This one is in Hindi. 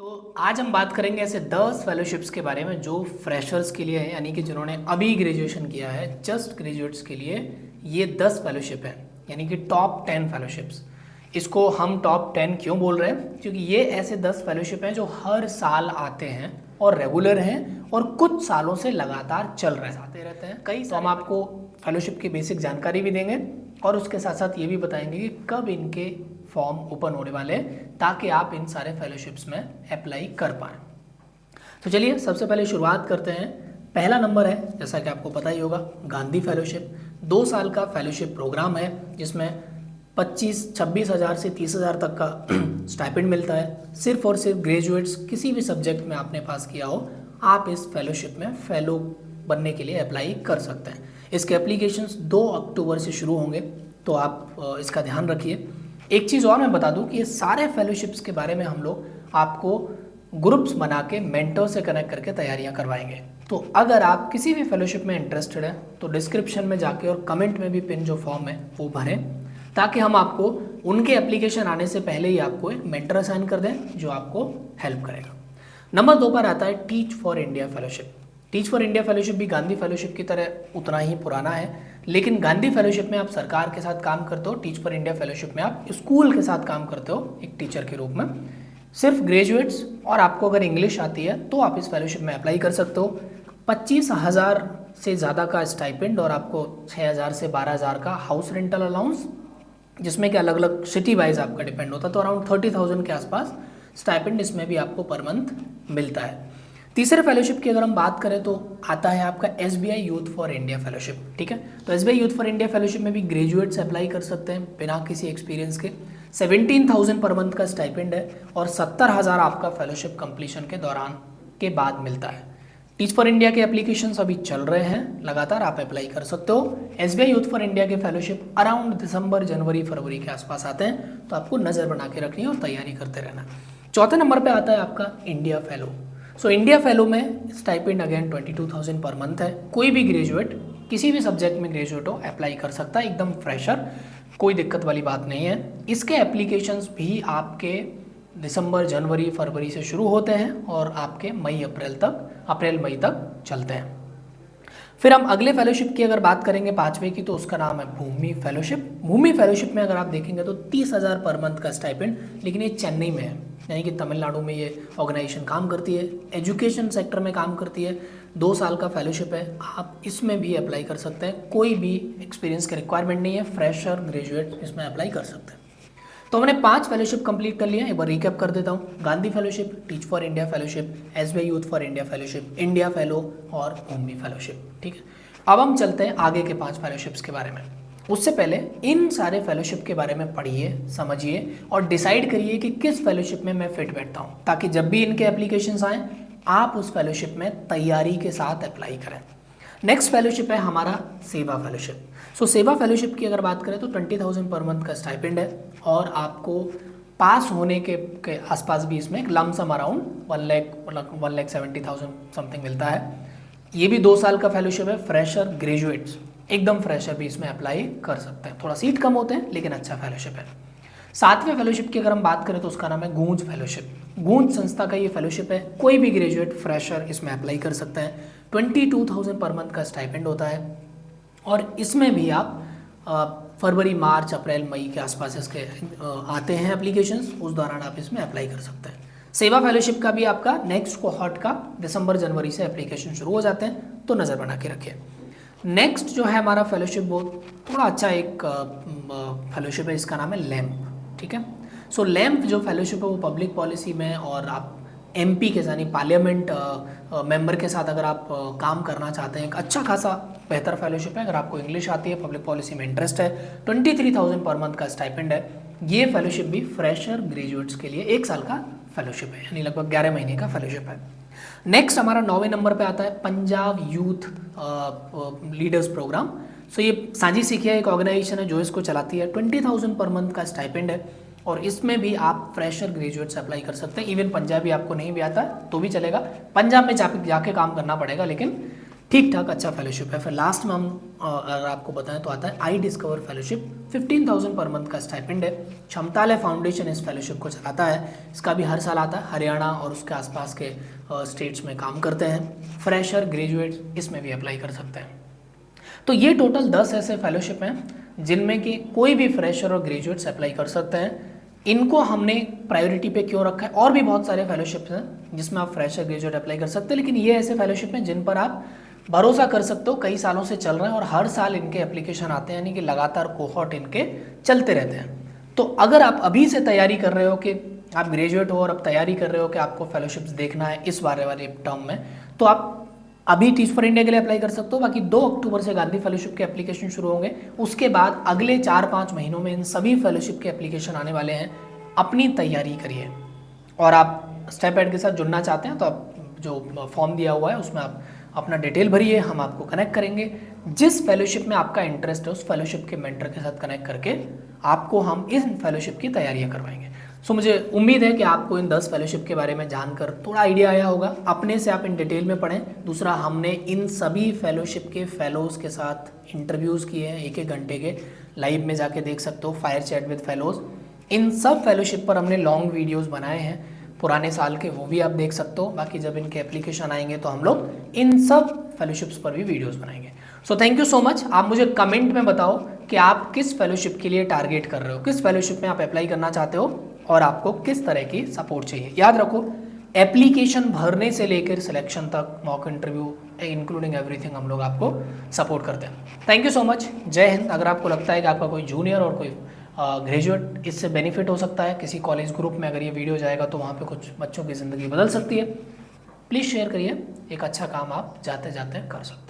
तो आज हम बात करेंगे ऐसे 10 फेलोशिप्स के बारे में जो फ्रेशर्स के लिए है, यानी कि जिन्होंने अभी ग्रेजुएशन किया है, जस्ट ग्रेजुएट्स के लिए ये 10 फेलोशिप है, यानी कि टॉप 10 फेलोशिप्स। इसको हम टॉप 10 क्यों बोल रहे हैं? क्योंकि ये ऐसे 10 फेलोशिप हैं जो हर साल आते हैं और रेगुलर हैं और कुछ सालों से लगातार चल रहे आते रहते हैं। तो हम आपको फेलोशिप की बेसिक जानकारी भी देंगे और उसके साथ साथ ये भी बताएंगे कि कब इनके फॉर्म ओपन होने वाले हैं ताकि आप इन सारे फेलोशिप्स में अप्लाई कर पाएँ। तो चलिए सबसे पहले शुरुआत करते हैं। पहला नंबर है, जैसा कि आपको पता ही होगा, गांधी फेलोशिप। 2 साल का फेलोशिप प्रोग्राम है जिसमें 26 हज़ार से 30 हज़ार तक का स्टाइपेंड मिलता है। सिर्फ और सिर्फ ग्रेजुएट्स किसी भी सब्जेक्ट में आपने पास किया हो, आप इस फेलोशिप में फेलो बनने के लिए अप्लाई कर सकते हैं। इसके एप्लीकेशंस 2 अक्टूबर से शुरू होंगे, तो आप इसका ध्यान रखिए। एक चीज़ और मैं बता दूं कि ये सारे फेलोशिप्स के बारे में हम लोग आपको ग्रुप्स बना के मेंटर से कनेक्ट करके तैयारियां करवाएंगे। तो अगर आप किसी भी फेलोशिप में इंटरेस्टेड हैं तो डिस्क्रिप्शन में जाके और कमेंट में भी पिन जो फॉर्म है वो भरें, ताकि हम आपको उनके एप्लीकेशन आने से पहले ही आपको एक मेंटर असाइन कर दें जो आपको हेल्प करेगा। नंबर 2 पर आता है teach for India fellowship. Teach for India fellowship भी गांधी फेलोशिप की तरह उतना ही पुराना है, लेकिन गांधी फेलोशिप में आप सरकार के साथ काम करते हो, टीच फॉर इंडिया फेलोशिप में आप स्कूल के साथ काम करते हो एक टीचर के रूप में। सिर्फ ग्रेजुएट्स और आपको अगर इंग्लिश आती है तो आप इस फेलोशिप में अप्लाई कर सकते हो। 25,000 से ज़्यादा का स्टाइपेंड और आपको 6,000 से 12,000 का हाउस रेंटल अलाउंस, जिसमें कि अलग अलग सिटी वाइज आपका डिपेंड होता है, तो अराउंड 30,000 के आसपास स्टाइपेंड इसमें भी आपको पर मंथ मिलता है। तीसरे फेलोशिप की अगर हम बात करें तो आता है आपका SBI youth for India fellowship. ठीक है, तो SBI youth for India fellowship में भी ग्रेजुएट्स अप्लाई कर सकते हैं बिना किसी एक्सपीरियंस के। 17,000 पर मंथ का स्टाइपेंड है और 70,000 आपका फेलोशिप कंप्लीशन के दौरान के बाद मिलता है। टीच फॉर इंडिया के एप्लीकेशंस अभी चल रहे हैं, लगातार आप अप्लाई कर सकते हो। SBI यूथ फॉर इंडिया के फेलोशिप अराउंड दिसंबर, जनवरी, फरवरी के आसपास आते हैं, तो आपको नज़र बना के रखनी है और तैयारी करते रहना। चौथे नंबर पर आता है आपका India fellow. So India fellow में स्टाइपेंड अगेन 22,000 पर मंथ है। कोई भी ग्रेजुएट, किसी भी सब्जेक्ट में ग्रेजुएट हो, अप्लाई कर सकता है, एकदम फ्रेशर, कोई दिक्कत वाली बात नहीं है। इसके एप्लीकेशंस भी आपके दिसंबर, जनवरी, फरवरी से शुरू होते हैं और आपके अप्रैल मई तक चलते हैं। फिर हम अगले फेलोशिप की अगर बात करेंगे, 5वें की, तो उसका नाम है भूमि फेलोशिप। भूमि फेलोशिप में अगर आप देखेंगे तो 30,000 पर मंथ का स्टाइपेंड, लेकिन ये चेन्नई में है, यानी कि तमिलनाडु में ये ऑर्गेनाइजेशन काम करती है, एजुकेशन सेक्टर में काम करती है। 2 साल का फेलोशिप है, आप इसमें भी अप्लाई कर सकते हैं। कोई भी एक्सपीरियंस की रिक्वायरमेंट नहीं है, फ्रेशर, ग्रेजुएट इसमें अप्लाई कर सकते हैं। तो हमने 5 फेलोशिप कंप्लीट कर लिया। एक बार रिकैप कर देता हूँ। Gandhi fellowship, teach for India fellowship, SBI youth for India fellowship, India fellow और भूमि फेलोशिप। ठीक है, अब हम चलते हैं आगे के 5 फेलोशिप्स के बारे में। उससे पहले इन सारे फेलोशिप के बारे में पढ़िए, समझिए और डिसाइड करिए कि किस फेलोशिप में मैं फिट बैठता हूँ, ताकि जब भी इनके एप्लीकेशंस आएँ आप उस फेलोशिप में तैयारी के साथ अप्लाई करें। नेक्स्ट फेलोशिप है हमारा सेवा फेलोशिप। सो सेवा फेलोशिप की अगर बात करें तो 20,000 पर मंथ का स्टाइपेंड है और आपको पास होने के आसपास भी इसमें एक लमसम अराउंड 1,70,000 समथिंग मिलता है। ये भी 2 साल का फेलोशिप है। फ्रेशर, ग्रेजुएट्स, एकदम फ्रेशर भी इसमें अप्लाई कर सकते हैं। थोड़ा सीट कम होते हैं लेकिन अच्छा फेलोशिप है। 7वें फेलोशिप की अगर हम बात करें तो उसका नाम है गूंज फेलोशिप। गूंज संस्था का ये फेलोशिप है। कोई भी ग्रेजुएट, फ्रेशर इसमें अप्लाई कर सकते हैं। 22,000 पर मंथ का स्टाइपेंड होता है और इसमें भी आप फरवरी, मार्च, अप्रैल, मई के आसपास इसके आते हैं एप्लीकेशंस, उस दौरान आप इसमें अप्लाई कर सकते हैं। सेवा फेलोशिप का भी आपका नेक्स्ट कोहॉर्ट का दिसंबर, जनवरी से एप्लीकेशन शुरू हो जाते हैं, तो नज़र बना के रखिए। नेक्स्ट जो है हमारा फेलोशिप, वो थोड़ा अच्छा एक फेलोशिप है, इसका नाम है लैम्प। ठीक है, सो लैम्प जो फेलोशिप है वो पब्लिक पॉलिसी में और आप MP के यानी पार्लियामेंट मेंबर के साथ अगर आप काम करना चाहते हैं, एक अच्छा खासा बेहतर फेलोशिप है। अगर आपको इंग्लिश आती है, पब्लिक पॉलिसी में इंटरेस्ट है, 23,000 पर मंथ का स्टाइपेंड है। ये फेलोशिप भी फ्रेशर, ग्रेजुएट्स के लिए 1 साल का फेलोशिप है, यानी लगभग 11 महीने का फेलोशिप है। नेक्स्ट हमारा 9वें नंबर पे आता है पंजाब यूथ लीडर्स प्रोग्राम। सो ये साझी सीखिया एक ऑर्गेनाइजेशन है जो इसको चलाती है। 20,000 पर मंथ का स्टाइपेंड है और इसमें भी आप फ्रेशर, ग्रेजुएट्स अप्लाई कर सकते हैं। इवन पंजाबी आपको नहीं भी आता तो भी चलेगा, पंजाब में जाके काम करना पड़ेगा, लेकिन ठीक ठाक अच्छा फेलोशिप है। फिर लास्ट में हम अगर आपको बताएं तो आता है I discover fellowship, 15,000 per month का स्टाइपेंड है। क्षमतालय फाउंडेशन इस फेलोशिप को चलाता है, इसका भी हर साल आता है, हरियाणा और उसके आसपास के स्टेट्स में काम करते हैं। फ्रेशर ग्रेजुएट इसमें भी अप्लाई कर सकते हैं। तो ये टोटल 10 ऐसे फेलोशिप हैं जिनमें कि कोई भी फ्रेशर और ग्रेजुएट्स अप्लाई कर सकते हैं। इनको हमने प्रायोरिटी पे क्यों रखा है, और भी बहुत सारे फेलोशिप्स हैं जिसमें आप फ्रेशर ग्रेजुएट अप्लाई कर सकते हैं, लेकिन ये ऐसे फेलोशिप हैं जिन पर आप भरोसा कर सकते हो, कई सालों से चल रहे हैं और हर साल इनके एप्लीकेशन आते हैं, यानी कि लगातार कोहॉर्ट इनके चलते रहते हैं। तो अगर आप अभी से तैयारी कर रहे हो कि आप ग्रेजुएट हो और अब तैयारी कर रहे हो कि आपको फेलोशिप्स देखना है इस बारे वाले टर्म में, तो आप अभी टीच फॉर इंडिया के लिए अप्लाई कर सकते हो। बाकी 2 अक्टूबर से गांधी फेलोशिप के एप्लीकेशन शुरू होंगे, उसके बाद अगले 4-5 महीनों में इन सभी फेलोशिप के एप्लीकेशन आने वाले हैं। अपनी तैयारी करिए, और आप स्टेप एड के साथ जुड़ना चाहते हैं तो आप जो फॉर्म दिया हुआ है उसमें आप अपना डिटेल भरिए, हम आपको कनेक्ट करेंगे। जिस फेलोशिप में आपका इंटरेस्ट है उस फेलोशिप के मेंटर के साथ कनेक्ट करके आपको हम इन फेलोशिप की तैयारियां करवाएंगे। सो मुझे उम्मीद है कि आपको इन 10 फेलोशिप के बारे में जानकर थोड़ा आइडिया आया होगा। अपने से आप इन डिटेल में पढ़ें। दूसरा, हमने इन सभी फेलोशिप के फेलोज के साथ इंटरव्यूज़ किए हैं 1-1 घंटे के, लाइव में जाके देख सकते हो, फायर चैट विद फेलोज। इन सब फेलोशिप पर हमने लॉन्ग वीडियोस बनाए हैं पुराने साल के, वो भी आप देख सकते हो। बाकी जब इनके एप्लीकेशन आएंगे तो हम लोग इन सब फेलोशिप्स पर भी वीडियोस बनाएंगे। So thank you so much. आप मुझे कमेंट में बताओ कि आप किस फेलोशिप के लिए टारगेट कर रहे हो, किस फेलोशिप में आप अप्लाई करना चाहते हो और आपको किस तरह की सपोर्ट चाहिए। याद रखो, एप्लीकेशन भरने से लेकर सिलेक्शन तक, मॉक इंटरव्यू इंक्लूडिंग एवरीथिंग हम लोग आपको सपोर्ट करते हैं। Thank you so much. जय हिंद। अगर आपको लगता है कि आपका कोई जूनियर और कोई ग्रेजुएट इससे बेनिफिट हो सकता है, किसी कॉलेज ग्रुप में अगर ये वीडियो जाएगा तो वहाँ पे कुछ बच्चों की ज़िंदगी बदल सकती है, प्लीज़ शेयर करिए। एक अच्छा काम आप जाते जाते कर सकते हैं।